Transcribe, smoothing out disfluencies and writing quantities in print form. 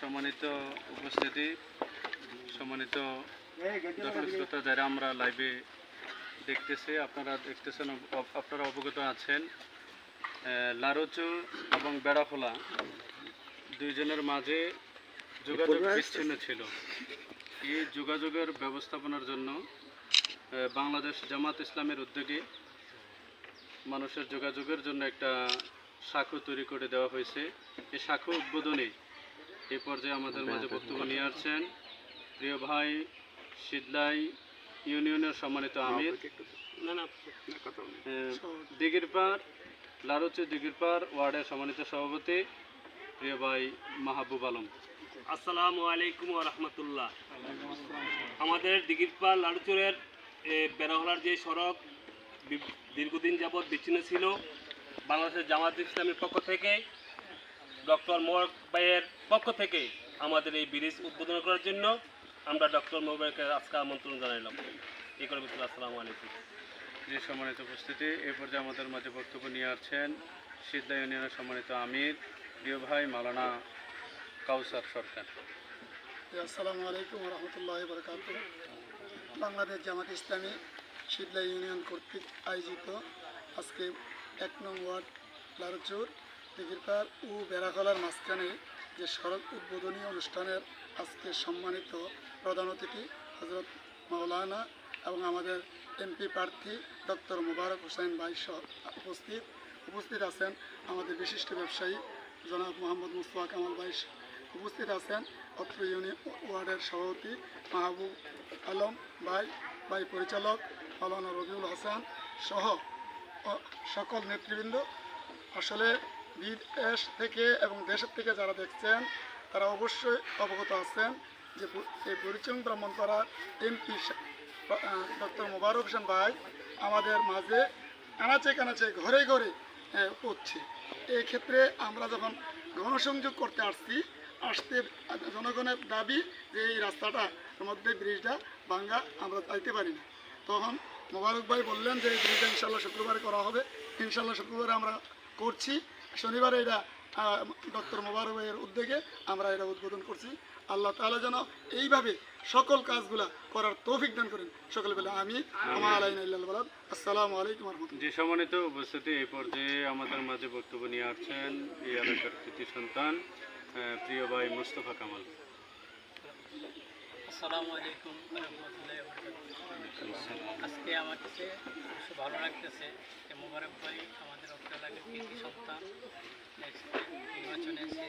সম্মানিত উপস্থিতি, সম্মানিত দর্শক শ্রোতা যারা আমরা লাইভে দেখতেছি, আপনারা দেখতেছেন, আপনারা অবগত আছেন, লারুচু এবং বেড়াখোলা দুইজনের মাঝে যোগাযোগ বিচ্ছিন্ন ছিল। এই যোগাযোগের ব্যবস্থাপনার জন্য বাংলাদেশ জামাত ইসলামের উদ্যোগে মানুষের যোগাযোগের জন্য একটা শাখা তৈরি করে দেওয়া হয়েছে। এই শাখা উদ্বোধনে এই পর্যায়ে আমাদের মাঝে বক্তব্য নিয়ে আসছেন প্রিয় ভাই শীতলাই ইউনিয়নের সম্মানিত আমির, দিঘিরপাড় লারুচু দিঘিরপাড় ওয়ার্ডের সম্মানিত সভাপতি প্রিয় ভাই মাহবুব আলম। আসসালামু আলাইকুম ওয়া রাহমাতুল্লাহ। আমাদের দিঘিরপাড় লারুচুরের বেড়াহলার যে সড়ক দীর্ঘদিন যাবৎ বিচ্ছিন্ন ছিল, বাংলাদেশের জামাত ইসলামের পক্ষ থেকে, ডক্টর মোবারক ভাইয়ের পক্ষ থেকে আমাদের এই ব্রিজ উদ্বোধন করার জন্য আমরা ডক্টর মোবারককে আজকে আমন্ত্রণ জানাইলাম। এই করে বলছিল আসসালামু আলাইকুম। যে সম্মানিত উপস্থিতি, এই পর্যায়ে আমাদের মাঝে বক্তব্য নিয়ে আসছেন শীতলা ইউনিয়নের সম্মানিত আমির প্রিয় ভাই মাওলানা কাউসার সরকার। আসসালামু আলাইকুম রহমতুল্লাহ বরকাত। বাংলাদেশ জামাত ইসলামী শীতলা ইউনিয়ন কর্তৃক আয়োজিত আজকে 1 নং ওয়ার্ড লারুচুর দিঘিরপাড় ও বেড়াখলার মাঝখানে যে সড়ক উদ্বোধনী অনুষ্ঠানের আজকে সম্মানিত প্রধান অতিথি হজরত মাওলানা এবং আমাদের এমপি প্রার্থী ডক্টর মোবারক হোসেন ভাই উপস্থিত আছেন আমাদের বিশিষ্ট ব্যবসায়ী জনাব মোহাম্মদ মুস্তফা কামাল ভাই, উপস্থিত আছেন অত্র ইউনিয়ন ওয়ার্ডের সভাপতি মাহবুব আলম ভাই পরিচালক মাওলানা রবিউল হাসান সহ সকল নেতৃবৃন্দ। আসলে বিদেশ থেকে এবং দেশের থেকে যারা দেখছেন তারা অবশ্যই অবগত আছেন যে এই পরিচয় ব্রাহ্মণপাড়ার এমপি ডক্টর মোবারক হোসেন ভাই আমাদের মাঝে কানাচে কানাচে ঘরে ঘরে পড়ছে। এই ক্ষেত্রে আমরা যখন গণসংযোগ করতে আসতে জনগণের দাবি যে এই রাস্তাটার মধ্যে ব্রিজটা ভাঙ্গা আমরা যাইতে পারি না, তখন মোবারক ভাই বললেন যে এই ব্রিজটা ইনশাল্লাহ শুক্রবারে করা হবে। ইনশাল্লাহ শুক্রবারে আমরা করছি, শনিবারে এটা ডক্টর মোবারক ভাইয়ের উদ্যোগে আমরা এটা উদ্বোধন করছি। আল্লাহ তাআলা যেন এইভাবে সকল কাজগুলা করার তৌফিক দান করেন। সকলে বলে আমি আসসালামু আলাইকুম ওয়া রাহমাতুল্লাহ। যে সম্মানিত উপস্থিতি, এই পর্যায়ে আমাদের মাঝে বক্তব্য নিয়ে আসছেন এই এলাকার কৃতি সন্তান প্রিয় ভাই মুস্তফা কামাল। আসসালামু আলাইকুম ওয়া রাহমাতুল্লাহি ওয়া বারাকাতুহু। আজকে আমার কাছে খুব ভালো লাগতেছে যে মোবারক ভাই আমাদের অত্র এলাকার কৃতি সন্তান, নির্বাচনে সে